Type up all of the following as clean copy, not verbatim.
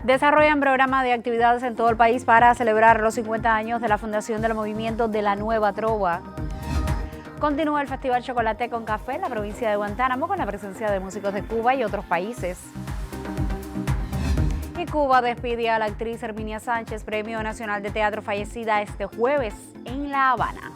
Desarrollan programa de actividades en todo el país para celebrar los 50 años de la fundación del movimiento de la Nueva Trova. Continúa el Festival Chocolate con Café en la provincia de Guantánamo con la presencia de músicos de Cuba y otros países. Y Cuba despide a la actriz Herminia Sánchez, Premio Nacional de Teatro, fallecida este jueves en La Habana.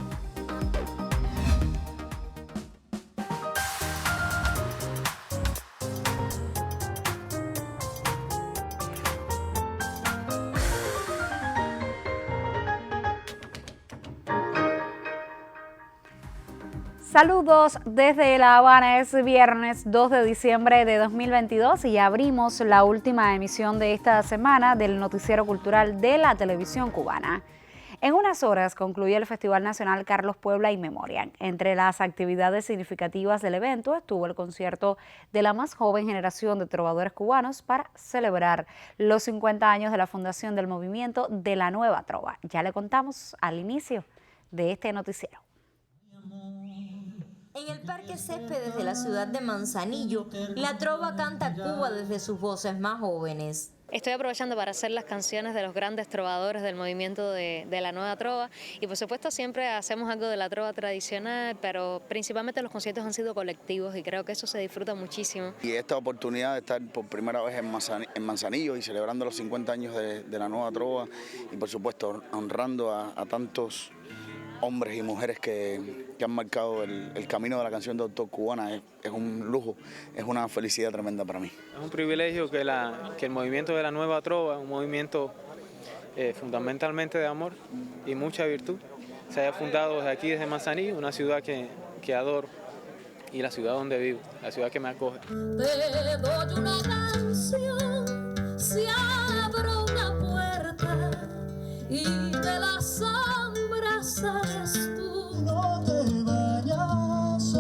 Saludos desde La Habana, es viernes 2 de diciembre de 2022 y abrimos la última emisión de esta semana del Noticiero Cultural de la Televisión Cubana. En unas horas concluyó el Festival Nacional Carlos Puebla in Memoriam. Entre las actividades significativas del evento estuvo el concierto de la más joven generación de trovadores cubanos para celebrar los 50 años de la fundación del movimiento de la Nueva Trova. Ya le contamos al inicio de este noticiero. En el Parque Céspedes de la ciudad de Manzanillo, la trova canta Cuba desde sus voces más jóvenes. Estoy aprovechando para hacer las canciones de los grandes trovadores del movimiento de la Nueva Trova y por supuesto siempre hacemos algo de la trova tradicional, pero principalmente los conciertos han sido colectivos y creo que eso se disfruta muchísimo. Y esta oportunidad de estar por primera vez en Manzanillo y celebrando los 50 años de la Nueva Trova y por supuesto honrando a tantos hombres y mujeres que han marcado el camino de la canción de autor cubana es un lujo, es una felicidad tremenda para mí. Es un privilegio que el movimiento de la Nueva Trova, un movimiento fundamentalmente de amor y mucha virtud, se haya fundado desde aquí, desde Manzanillo, una ciudad que adoro y la ciudad donde vivo, la ciudad que me acoge. Te doy una canción, si abro una puerta y de la sombra sales tú. No te vayas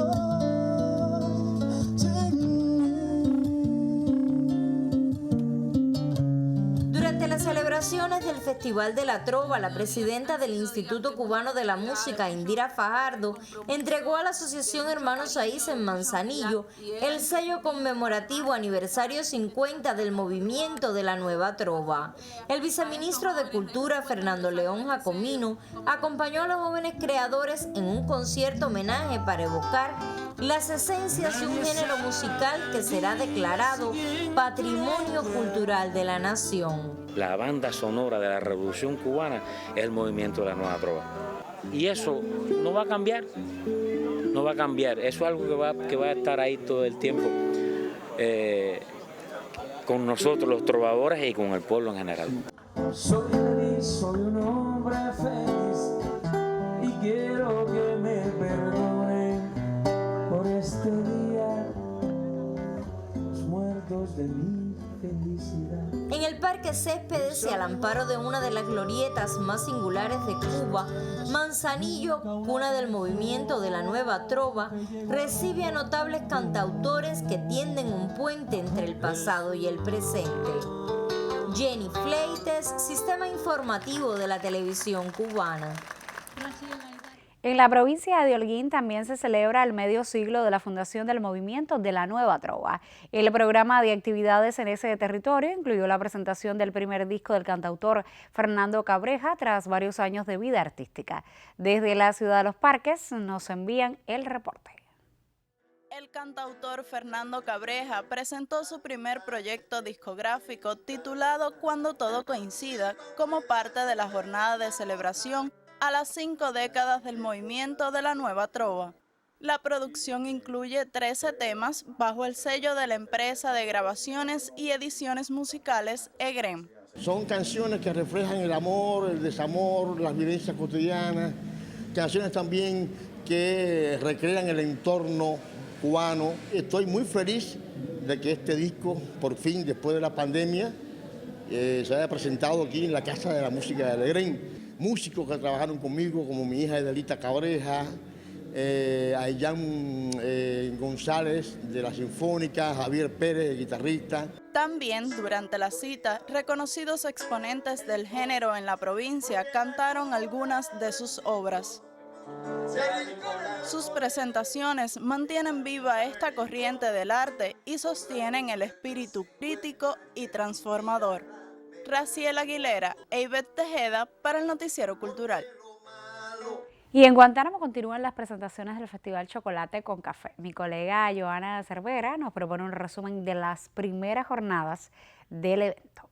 Durante las celebraciones del Festival de la Trova, la presidenta del Instituto Cubano de la Música, Indira Fajardo, entregó a la Asociación Hermanos Saiz en Manzanillo el sello conmemorativo aniversario 50 del movimiento de la Nueva Trova. El viceministro de Cultura, Fernando León Jacomino, acompañó a los jóvenes creadores en un concierto homenaje para evocar las esencias de un género musical que será declarado Patrimonio Cultural de la Nación. La banda sonora de la Revolución Cubana es el movimiento de la Nueva Trova. Y eso no va a cambiar, no va a cambiar. Eso es algo que va a estar ahí todo el tiempo con nosotros los trovadores y con el pueblo en general. Soy feliz, soy un hombre feliz y quiero que me perdonen por este día, los muertos de mi felicidad. En el Parque Céspedes y al amparo de una de las glorietas más singulares de Cuba, Manzanillo, cuna del movimiento de la Nueva Trova, recibe a notables cantautores que tienden un puente entre el pasado y el presente. Jenny Fleites, Sistema Informativo de la Televisión Cubana. En la provincia de Holguín también se celebra el medio siglo de la fundación del movimiento de la Nueva Trova. El programa de actividades en ese territorio incluyó la presentación del primer disco del cantautor Fernando Cabreja tras varios años de vida artística. Desde la ciudad de Los Parques nos envían el reporte. El cantautor Fernando Cabreja presentó su primer proyecto discográfico titulado Cuando todo coincida, como parte de la jornada de celebración a las 5 décadas del movimiento de la Nueva Trova. La producción incluye 13 temas bajo el sello de la empresa de grabaciones y ediciones musicales EGREM. Son canciones que reflejan el amor, el desamor, las vivencias cotidianas, canciones también que recrean el entorno cubano. Estoy muy feliz de que este disco, por fin, después de la pandemia, se haya presentado aquí en la Casa de la Música de EGREM. Músicos que trabajaron conmigo, como mi hija Edelita Cabreja, Ayán González de la Sinfónica, Javier Pérez, guitarrista. También durante la cita, reconocidos exponentes del género en la provincia cantaron algunas de sus obras. Sus presentaciones mantienen viva esta corriente del arte y sostienen el espíritu crítico y transformador. Raciel Aguilera e Ivette Tejeda para el Noticiero Cultural. Y en Guantánamo continúan las presentaciones del Festival Chocolate con Café. Mi colega Joana Cervera nos propone un resumen de las primeras jornadas del evento.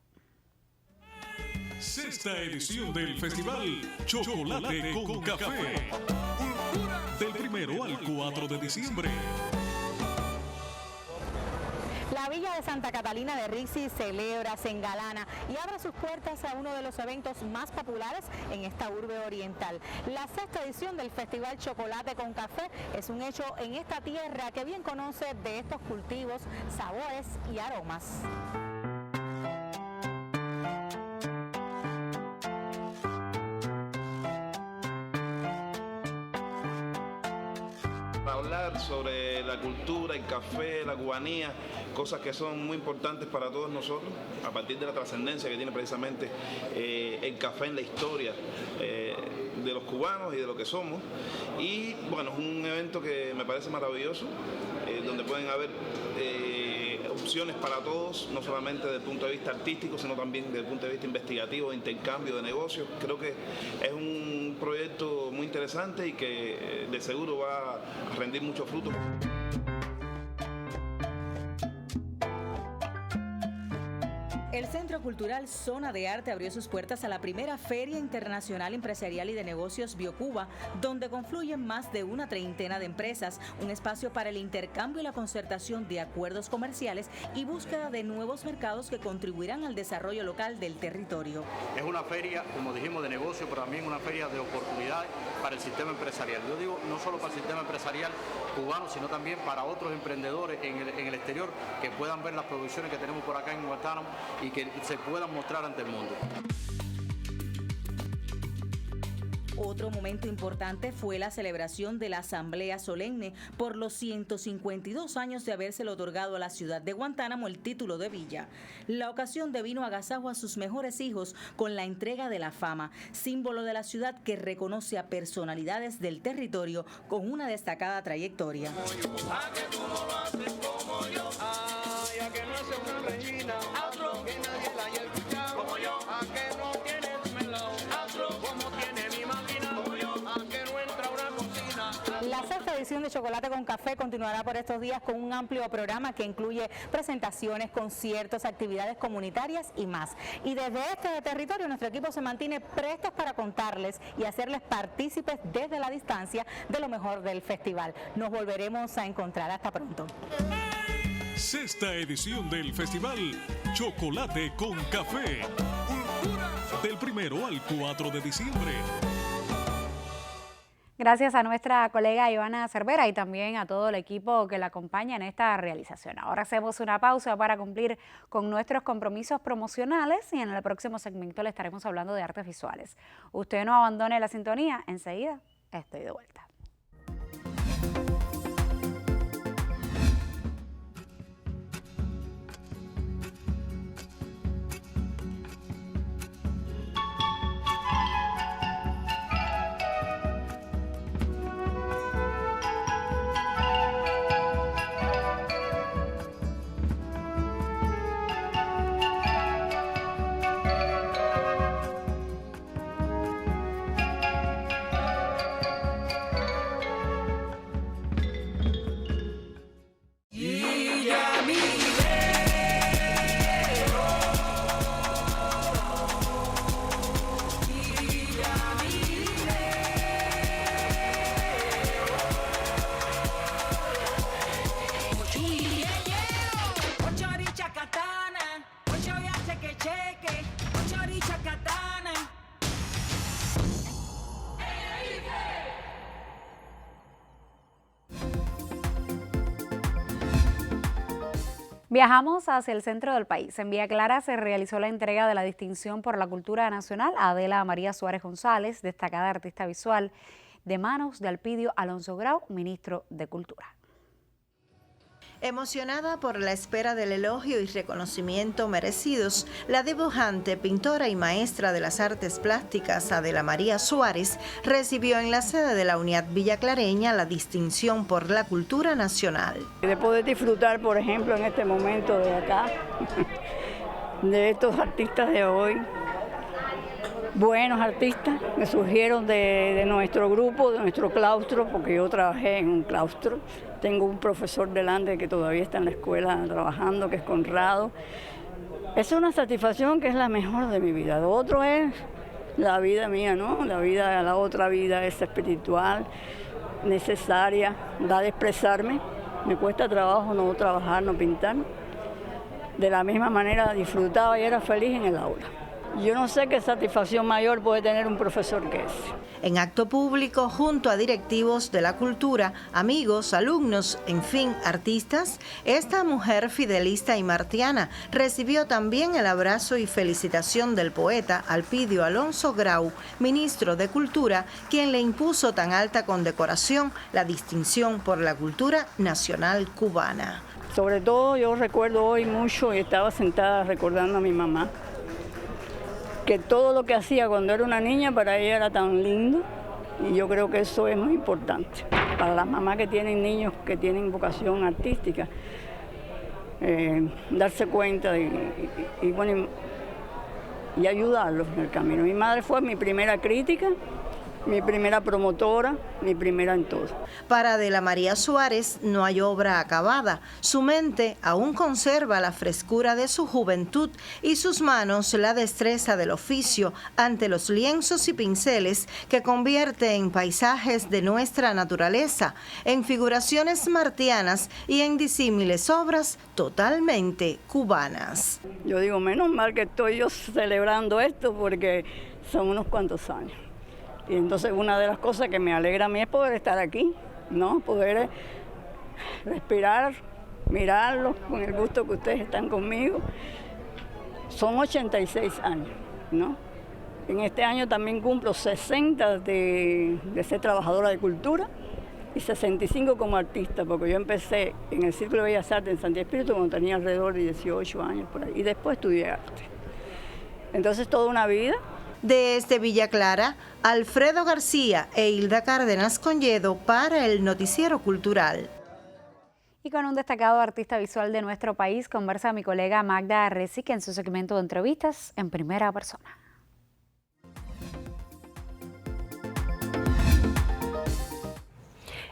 Sexta edición del Festival Chocolate con Café. Del 1 al 4 de diciembre. La Villa de Santa Catalina de Rixi celebra, se engalana y abre sus puertas a uno de los eventos más populares en esta urbe oriental. La sexta edición del Festival Chocolate con Café es un hecho en esta tierra que bien conoce de estos cultivos, sabores y aromas. Hablar sobre la cultura, el café, la cubanía, cosas que son muy importantes para todos nosotros, a partir de la trascendencia que tiene precisamente el café en la historia de los cubanos y de lo que somos. Y bueno, es un evento que me parece maravilloso, donde pueden haber opciones para todos, no solamente desde el punto de vista artístico, sino también desde el punto de vista investigativo, de intercambio, de negocios. Creo que es un proyecto muy interesante y que de seguro va a rendir mucho fruto. El Centro Cultural Zona de Arte abrió sus puertas a la primera Feria Internacional Empresarial y de Negocios BioCuba, donde confluyen más de una treintena de empresas, un espacio para el intercambio y la concertación de acuerdos comerciales y búsqueda de nuevos mercados que contribuirán al desarrollo local del territorio. Es una feria, como dijimos, de negocio, pero también una feria de oportunidades para el sistema empresarial. Yo digo, no solo para el sistema empresarial cubano, sino también para otros emprendedores en el exterior que puedan ver las producciones que tenemos por acá en Guantánamo y que se puedan mostrar ante el mundo. Otro momento importante fue la celebración de la Asamblea Solemne por los 152 años de habérsele otorgado a la ciudad de Guantánamo el título de villa. La ocasión devino agasajo a sus mejores hijos con la entrega de la fama, símbolo de la ciudad que reconoce a personalidades del territorio con una destacada trayectoria. La sexta edición de Chocolate con Café continuará por estos días con un amplio programa que incluye presentaciones, conciertos, actividades comunitarias y más. Y desde este territorio nuestro equipo se mantiene prestos para contarles y hacerles partícipes desde la distancia de lo mejor del festival. Nos volveremos a encontrar. Hasta pronto. Sexta edición del Festival Chocolate con Café. Del 1 al 4 de diciembre. Gracias a nuestra colega Joana Cervera y también a todo el equipo que la acompaña en esta realización. Ahora hacemos una pausa para cumplir con nuestros compromisos promocionales y en el próximo segmento le estaremos hablando de artes visuales. Usted no abandone la sintonía, enseguida estoy de vuelta. Viajamos hacia el centro del país. En Villa Clara se realizó la entrega de la distinción por la cultura nacional a Adela María Suárez González, destacada artista visual, de manos de Alpidio Alonso Grau, ministro de Cultura. Emocionada por la espera del elogio y reconocimiento merecidos, la dibujante, pintora y maestra de las artes plásticas Adela María Suárez recibió en la sede de la Unidad Villaclareña la distinción por la cultura nacional. De poder disfrutar, por ejemplo, en este momento de acá, de estos artistas de hoy, buenos artistas que surgieron de nuestro grupo, de nuestro claustro, porque yo trabajé en un claustro. Tengo un profesor delante que todavía está en la escuela trabajando, que es Conrado. Es una satisfacción que es la mejor de mi vida. Lo otro es la vida mía, ¿no? La otra vida es espiritual, necesaria, da de expresarme. Me cuesta trabajo no trabajar, no pintar. De la misma manera disfrutaba y era feliz en el aula. Yo no sé qué satisfacción mayor puede tener un profesor que ese. En acto público, junto a directivos de la cultura, amigos, alumnos, en fin, artistas, esta mujer fidelista y martiana recibió también el abrazo y felicitación del poeta Alpidio Alonso Grau, ministro de Cultura, quien le impuso tan alta condecoración, la distinción por la cultura nacional cubana. Sobre todo yo recuerdo hoy mucho, y estaba sentada recordando a mi mamá, que todo lo que hacía cuando era una niña para ella era tan lindo, y yo creo que eso es muy importante para las mamás que tienen niños que tienen vocación artística, darse cuenta y ayudarlos en el camino. Mi madre fue mi primera crítica, mi primera promotora, mi primera en todo. Para Adela María Suárez no hay obra acabada. Su mente aún conserva la frescura de su juventud y sus manos la destreza del oficio ante los lienzos y pinceles que convierte en paisajes de nuestra naturaleza, en figuraciones martianas y en disímiles obras totalmente cubanas. Yo digo, menos mal que estoy yo celebrando esto porque son unos cuantos años. Y entonces una de las cosas que me alegra a mí es poder estar aquí, ¿no? Poder respirar, mirarlos con el gusto que ustedes están conmigo. Son 86 años, ¿no? En este año también cumplo 60 de ser trabajadora de cultura y 65 como artista, porque yo empecé en el Círculo de Bellas Artes en Santiago Espíritu cuando tenía alrededor de 18 años por ahí, y después estudié arte. Entonces toda una vida. Desde Villa Clara, Alfredo García e Hilda Cárdenas Conyedo para el Noticiero Cultural. Y con un destacado artista visual de nuestro país conversa mi colega Magda Arrecique en su segmento de entrevistas en primera persona.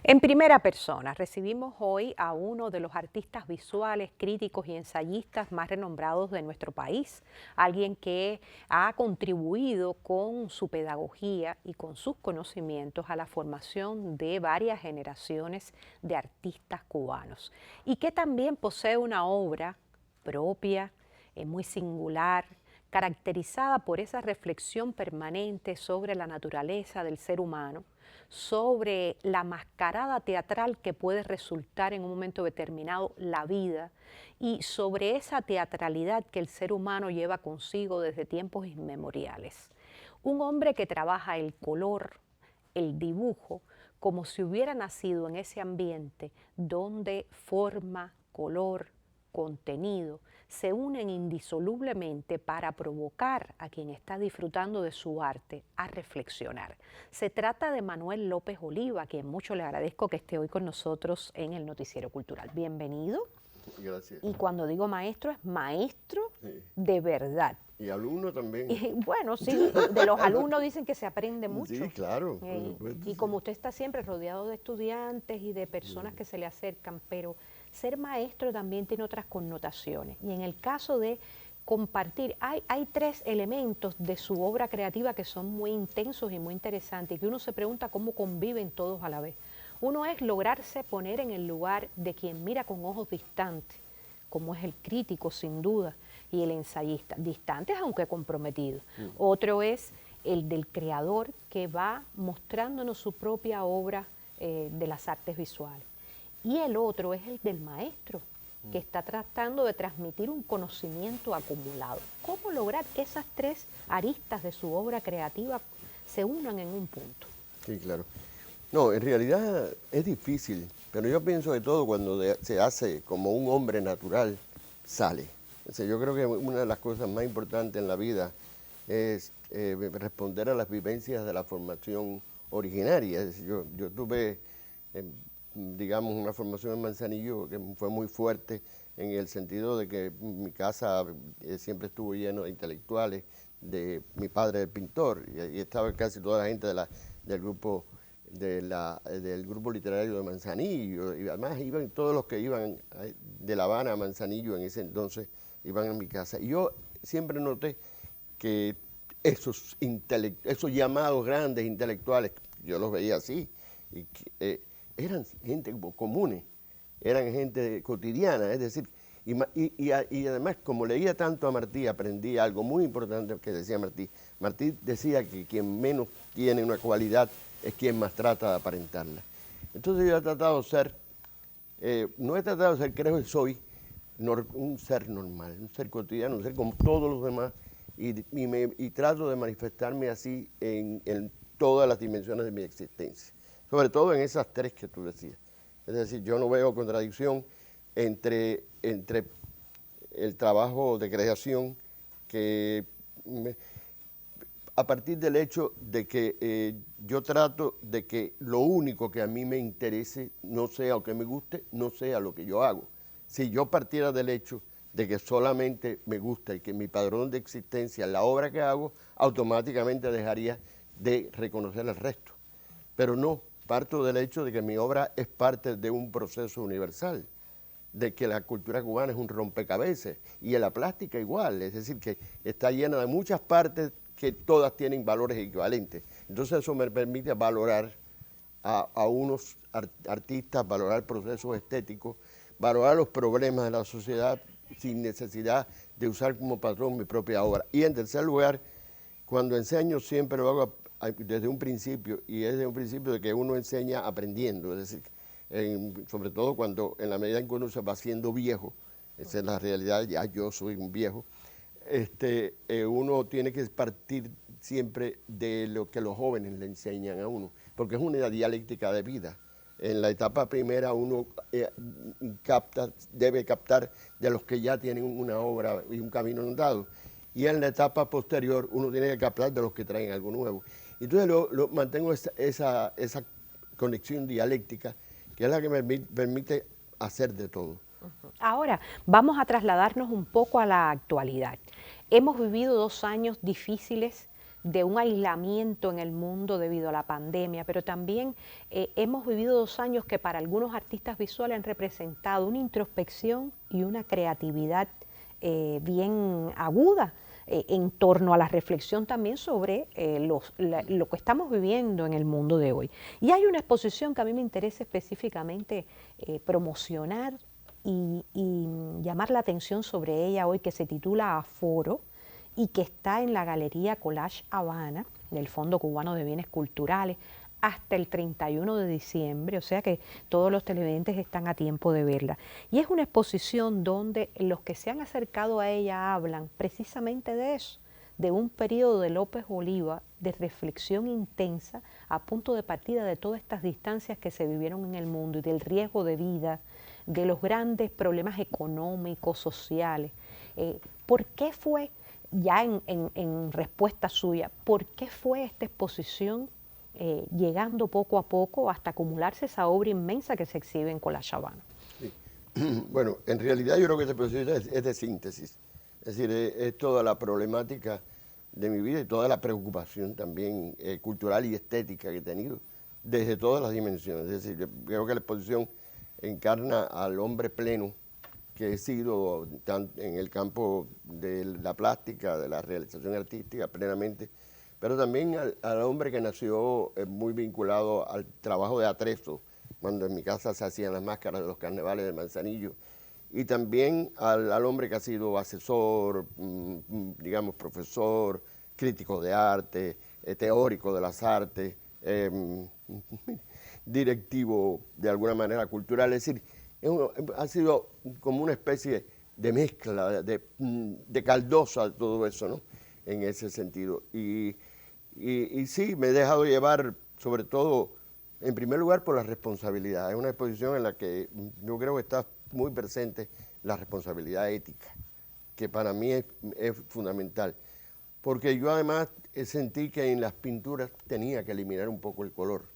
En primera persona recibimos hoy a uno de los artistas visuales, críticos y ensayistas más renombrados de nuestro país, alguien que ha contribuido con su pedagogía y con sus conocimientos a la formación de varias generaciones de artistas cubanos y que también posee una obra propia, muy singular, caracterizada por esa reflexión permanente sobre la naturaleza del ser humano, sobre la mascarada teatral que puede resultar en un momento determinado la vida y sobre esa teatralidad que el ser humano lleva consigo desde tiempos inmemoriales. Un hombre que trabaja el color, el dibujo, como si hubiera nacido en ese ambiente donde forma, color, contenido se unen indisolublemente para provocar a quien está disfrutando de su arte a reflexionar. Se trata de Manuel López Oliva, a quien mucho le agradezco que esté hoy con nosotros en el Noticiero Cultural. Bienvenido. Gracias. Y cuando digo maestro, es maestro de verdad. Y alumno también. Y, bueno, sí, de los alumnos dicen que se aprende mucho. Sí, claro. Y como usted está siempre rodeado de estudiantes y de personas que se le acercan, pero ser maestro también tiene otras connotaciones. Y en el caso de compartir, hay tres elementos de su obra creativa que son muy intensos y muy interesantes, y que uno se pregunta cómo conviven todos a la vez. Uno es lograrse poner en el lugar de quien mira con ojos distantes, como es el crítico sin duda, y el ensayista, distantes aunque comprometidos. Otro es el del creador que va mostrándonos su propia obra de las artes visuales. Y el otro es el del maestro, que está tratando de transmitir un conocimiento acumulado. ¿Cómo lograr esas tres aristas de su obra creativa se unan en un punto? Sí, claro. No, en realidad es difícil, pero yo pienso que todo cuando se hace como un hombre natural, sale. O sea, yo creo que una de las cosas más importantes en la vida es responder a las vivencias de la formación originaria. Es decir, yo tuve, digamos, una formación en Manzanillo que fue muy fuerte en el sentido de que mi casa siempre estuvo lleno de intelectuales, de mi padre el pintor, y estaba casi toda la gente del grupo del grupo literario de Manzanillo, y además iban todos los que iban de La Habana a Manzanillo en ese entonces, iban a mi casa. Y yo siempre noté que esos llamados grandes intelectuales, yo los veía así, y eran gente comunes, eran gente cotidiana, es decir, y además, como leía tanto a Martí, aprendí algo muy importante que decía Martí. Martí decía que quien menos tiene una cualidad es quien más trata de aparentarla. Entonces yo he tratado de ser, no he tratado de ser, creo que soy un ser normal, un ser cotidiano, un ser como todos los demás, y trato de manifestarme así en todas las dimensiones de mi existencia, sobre todo en esas tres que tú decías. Es decir, yo no veo contradicción entre el trabajo de creación que a partir del hecho de que yo trato de que lo único que a mí me interese no sea o que me guste, no sea lo que yo hago. Si yo partiera del hecho de que solamente me gusta y que mi padrón de existencia es la obra que hago, automáticamente dejaría de reconocer el resto. Pero no, parto del hecho de que mi obra es parte de un proceso universal, de que la cultura cubana es un rompecabezas y en la plástica igual, es decir, que está llena de muchas partes que todas tienen valores equivalentes. Entonces eso me permite valorar a unos artistas, valorar procesos estéticos, valorar los problemas de la sociedad sin necesidad de usar como patrón mi propia obra. Y en tercer lugar, cuando enseño siempre lo hago desde un principio, y es desde un principio de que uno enseña aprendiendo, es decir, sobre todo cuando en la medida en que uno se va haciendo viejo, esa es la realidad, ya yo soy un viejo, uno tiene que partir siempre de lo que los jóvenes le enseñan a uno, porque es una dialéctica de vida. En la etapa primera uno debe captar de los que ya tienen una obra y un camino andado, y en la etapa posterior uno tiene que captar de los que traen algo nuevo. Entonces mantengo esa conexión dialéctica, que es la que me permite hacer de todo. Ahora, vamos a trasladarnos un poco a la actualidad. Hemos vivido 2 años difíciles de un aislamiento en el mundo debido a la pandemia, pero también hemos vivido 2 años que para algunos artistas visuales han representado una introspección y una creatividad bien aguda en torno a la reflexión también sobre lo que estamos viviendo en el mundo de hoy. Y hay una exposición que a mí me interesa específicamente promocionar y llamar la atención sobre ella hoy, que se titula Aforo y que está en la Galería Collage Habana del Fondo Cubano de Bienes Culturales hasta el 31 de diciembre, o sea que todos los televidentes están a tiempo de verla. Y es una exposición donde los que se han acercado a ella hablan precisamente de eso, de un periodo de López Oliva de reflexión intensa a punto de partida de todas estas distancias que se vivieron en el mundo y del riesgo de vida, de los grandes problemas económicos, sociales. ¿Por qué fue, ya en respuesta suya, por qué fue esta exposición llegando poco a poco hasta acumularse esa obra inmensa que se exhibe en Collage Habana? Sí. Bueno, en realidad yo creo que este proceso es de síntesis, es decir, es toda la problemática de mi vida y toda la preocupación también cultural y estética que he tenido desde todas las dimensiones. Es decir, yo creo que la exposición encarna al hombre pleno que he sido en el campo de la plástica, de la realización artística plenamente, pero también al hombre que nació muy vinculado al trabajo de atrezo, cuando en mi casa se hacían las máscaras de los carnavales de Manzanillo, y también al hombre que ha sido asesor, digamos, profesor, crítico de arte, teórico de las artes, directivo de alguna manera cultural, es decir, ha sido como una especie de mezcla, de caldosa todo eso, ¿no? En ese sentido. Y sí, me he dejado llevar, sobre todo, en primer lugar, por la responsabilidad. Es una exposición en la que yo creo que está muy presente la responsabilidad ética, que para mí es fundamental. Porque yo además sentí que en las pinturas tenía que eliminar un poco el color,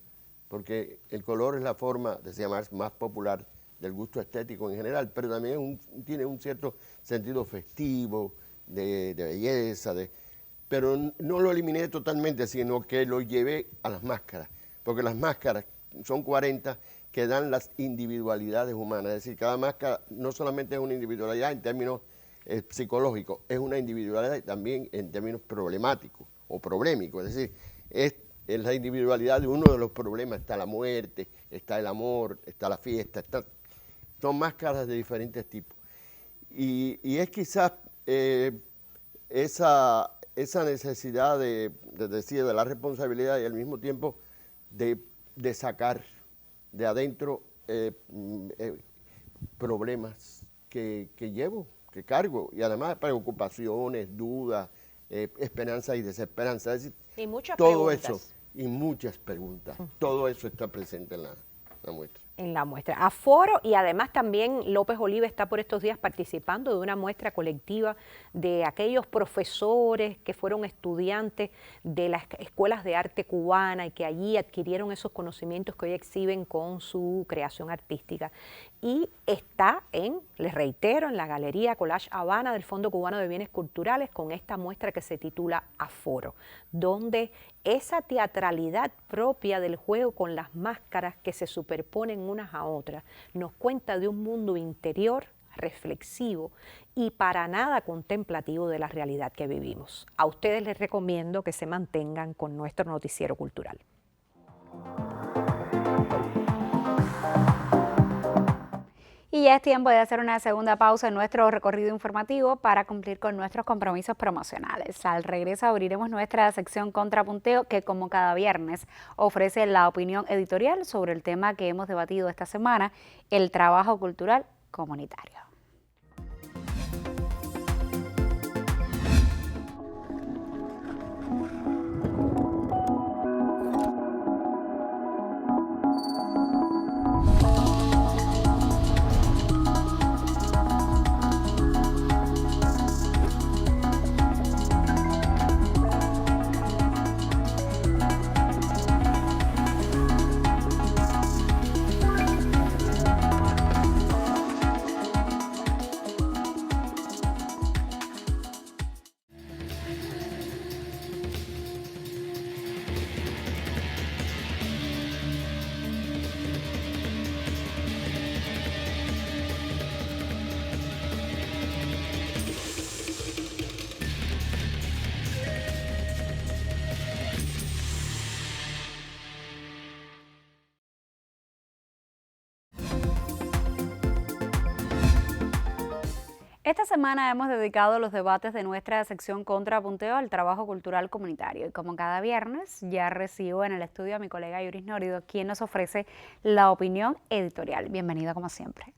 porque el color es la forma, decía Marx, más popular del gusto estético en general, pero también tiene un cierto sentido festivo, de belleza, pero no lo eliminé totalmente, sino que lo llevé a las máscaras, porque las máscaras son 40 que dan las individualidades humanas, es decir, cada máscara no solamente es una individualidad en términos psicológicos, es una individualidad también en términos problemáticos o problemáticos, es decir, en la individualidad de uno de los problemas está la muerte, está el amor, está la fiesta, son máscaras de diferentes tipos. Y es quizás esa necesidad de la responsabilidad y al mismo tiempo de sacar de adentro problemas que llevo, que cargo, y además preocupaciones, dudas, esperanza y desesperanza. Es decir, y muchas todo preguntas. eso y muchas preguntas. Todo eso está presente en la muestra. En la muestra. Aforo, y además también López Oliva está por estos días participando de una muestra colectiva de aquellos profesores que fueron estudiantes de las escuelas de arte cubana y que allí adquirieron esos conocimientos que hoy exhiben con su creación artística. Y está les reitero, en la Galería Collage Habana del Fondo Cubano de Bienes Culturales con esta muestra que se titula Aforo, donde esa teatralidad propia del juego con las máscaras que se superponen unas a otras nos cuenta de un mundo interior, reflexivo y para nada contemplativo de la realidad que vivimos. A ustedes les recomiendo que se mantengan con nuestro noticiero cultural. Y ya es tiempo de hacer una segunda pausa en nuestro recorrido informativo para cumplir con nuestros compromisos promocionales. Al regreso abriremos nuestra sección Contrapunteo, que como cada viernes ofrece la opinión editorial sobre el tema que hemos debatido esta semana, el trabajo cultural comunitario. Esta semana hemos dedicado los debates de nuestra sección Contrapunteo al trabajo cultural comunitario y como cada viernes ya recibo en el estudio a mi colega Yuris Norido, quien nos ofrece la opinión editorial. Bienvenido como siempre.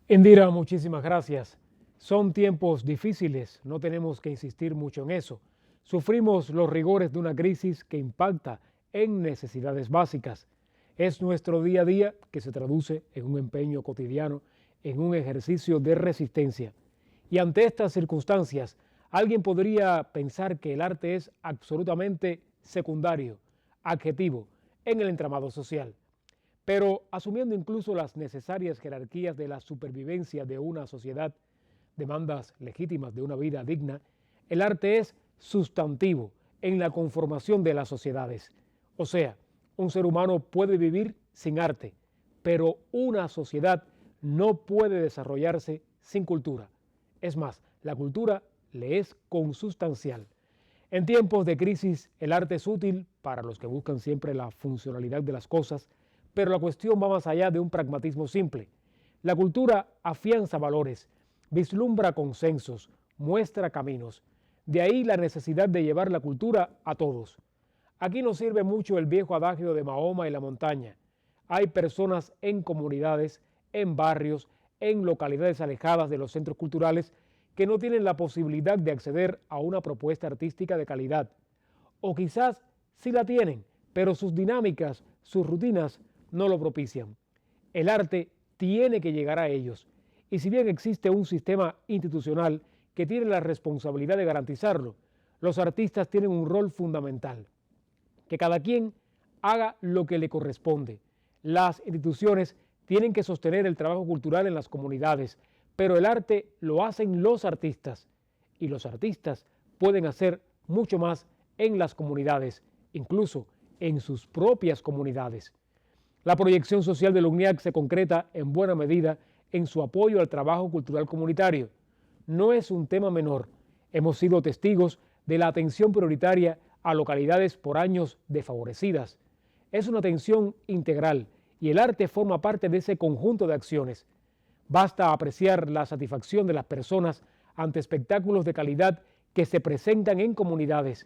Indira, muchísimas gracias. Son tiempos difíciles, no tenemos que insistir mucho en eso. Sufrimos los rigores de una crisis que impacta en necesidades básicas. Es nuestro día a día que se traduce en un empeño cotidiano, en un ejercicio de resistencia. Y ante estas circunstancias, alguien podría pensar que el arte es absolutamente secundario, adjetivo, en el entramado social. Pero asumiendo incluso las necesarias jerarquías de la supervivencia de una sociedad, demandas legítimas de una vida digna, el arte es sustantivo en la conformación de las sociedades. O sea, un ser humano puede vivir sin arte, pero una sociedad no puede desarrollarse sin cultura. Es más, la cultura le es consustancial. En tiempos de crisis, el arte es útil para los que buscan siempre la funcionalidad de las cosas, pero la cuestión va más allá de un pragmatismo simple. La cultura afianza valores, vislumbra consensos, muestra caminos. De ahí la necesidad de llevar la cultura a todos. Aquí nos sirve mucho el viejo adagio de Mahoma y la montaña. Hay personas en comunidades, en barrios, en localidades alejadas de los centros culturales que no tienen la posibilidad de acceder a una propuesta artística de calidad. O quizás sí la tienen, pero sus dinámicas, sus rutinas no lo propician. El arte tiene que llegar a ellos. Y si bien existe un sistema institucional que tiene la responsabilidad de garantizarlo, los artistas tienen un rol fundamental. Que cada quien haga lo que le corresponde. Las instituciones tienen que sostener el trabajo cultural en las comunidades, pero el arte lo hacen los artistas y los artistas pueden hacer mucho más en las comunidades, incluso en sus propias comunidades. La proyección social de la UNIAC se concreta en buena medida en su apoyo al trabajo cultural comunitario. No es un tema menor. Hemos sido testigos de la atención prioritaria a localidades por años desfavorecidas. Es una atención integral y el arte forma parte de ese conjunto de acciones. Basta apreciar la satisfacción de las personas ante espectáculos de calidad que se presentan en comunidades.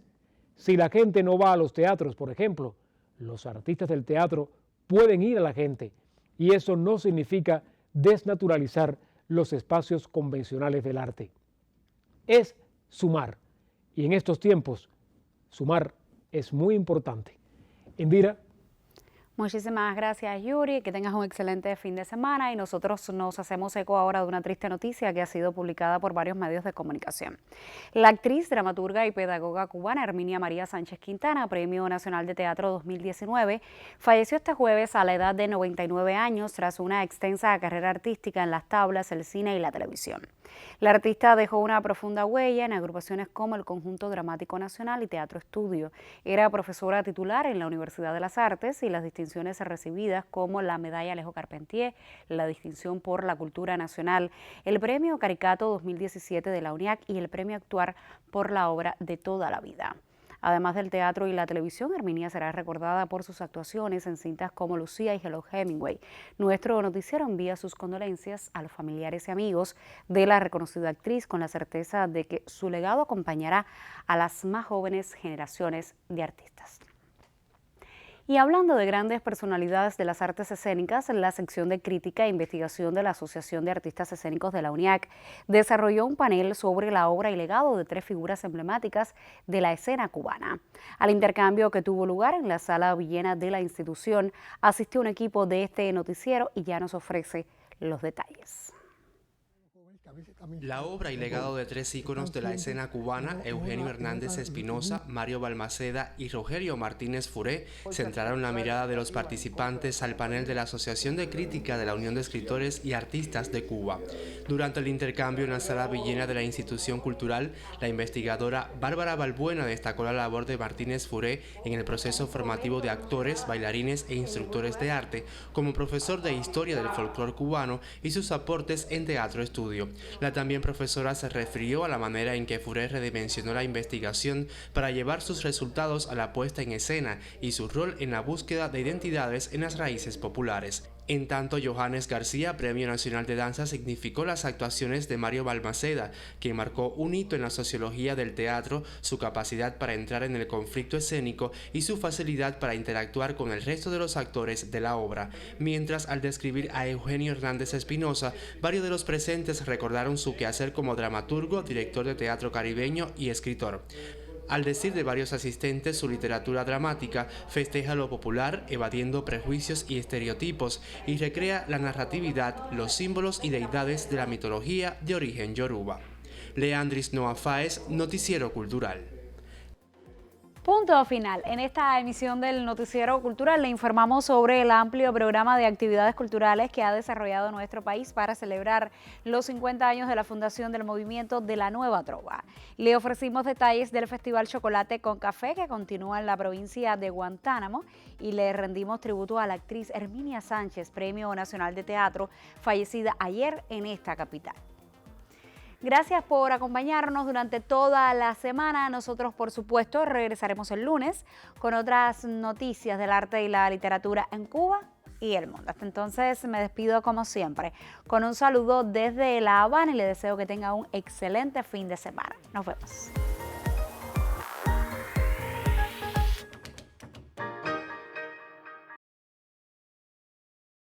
Si la gente no va a los teatros, por ejemplo, los artistas del teatro pueden ir a la gente, y eso no significa desnaturalizar los espacios convencionales del arte. Es sumar, y en estos tiempos, sumar es muy importante. Indira. Muchísimas gracias, Yuri, que tengas un excelente fin de semana y nosotros nos hacemos eco ahora de una triste noticia que ha sido publicada por varios medios de comunicación. La actriz, dramaturga y pedagoga cubana Herminia María Sánchez Quintana, Premio Nacional de Teatro 2019, falleció este jueves a la edad de 99 años tras una extensa carrera artística en las tablas, el cine y la televisión. La artista dejó una profunda huella en agrupaciones como el Conjunto Dramático Nacional y Teatro Estudio. Era profesora titular en la Universidad de las Artes y las distinciones recibidas como la Medalla Alejo Carpentier, la Distinción por la Cultura Nacional, el Premio Caricato 2017 de la UNIAC y el Premio Actuar por la obra de toda la vida. Además del teatro y la televisión, Herminia será recordada por sus actuaciones en cintas como Lucía y Hello Hemingway. Nuestro noticiero envía sus condolencias a los familiares y amigos de la reconocida actriz con la certeza de que su legado acompañará a las más jóvenes generaciones de artistas. Y hablando de grandes personalidades de las artes escénicas, la sección de crítica e investigación de la Asociación de Artistas Escénicos de la UNIAC desarrolló un panel sobre la obra y legado de 3 figuras emblemáticas de la escena cubana. Al intercambio que tuvo lugar en la sala villena de la institución, asistió un equipo de este noticiero y ya nos ofrece los detalles. La obra y legado de 3 íconos de la escena cubana, Eugenio Hernández Espinosa, Mario Balmaceda y Rogelio Martínez Furé, centraron la mirada de los participantes al panel de la Asociación de Crítica de la Unión de Escritores y Artistas de Cuba. Durante el intercambio en la sala villena de la institución cultural, la investigadora Bárbara Balbuena destacó la labor de Martínez Furé en el proceso formativo de actores, bailarines e instructores de arte, como profesor de historia del folclore cubano y sus aportes en teatro estudio. La también profesora se refirió a la manera en que Furé redimensionó la investigación para llevar sus resultados a la puesta en escena y su rol en la búsqueda de identidades en las raíces populares. En tanto, Johannes García, Premio Nacional de Danza, significó las actuaciones de Mario Balmaceda, quien marcó un hito en la sociología del teatro, su capacidad para entrar en el conflicto escénico y su facilidad para interactuar con el resto de los actores de la obra. Mientras, al describir a Eugenio Hernández Espinosa, varios de los presentes recordaron su quehacer como dramaturgo, director de teatro caribeño y escritor. Al decir de varios asistentes, su literatura dramática festeja lo popular, evadiendo prejuicios y estereotipos, y recrea la narratividad, los símbolos y deidades de la mitología de origen yoruba. Leandris Noa Fáez, Noticiero Cultural. Punto final. En esta emisión del Noticiero Cultural le informamos sobre el amplio programa de actividades culturales que ha desarrollado nuestro país para celebrar los 50 años de la fundación del movimiento de la Nueva Trova. Le ofrecimos detalles del Festival Chocolate con Café que continúa en la provincia de Guantánamo y le rendimos tributo a la actriz Herminia Sánchez, Premio Nacional de Teatro, fallecida ayer en esta capital. Gracias por acompañarnos durante toda la semana. Nosotros, por supuesto, regresaremos el lunes con otras noticias del arte y la literatura en Cuba y el mundo. Hasta entonces me despido como siempre con un saludo desde La Habana y le deseo que tenga un excelente fin de semana. Nos vemos.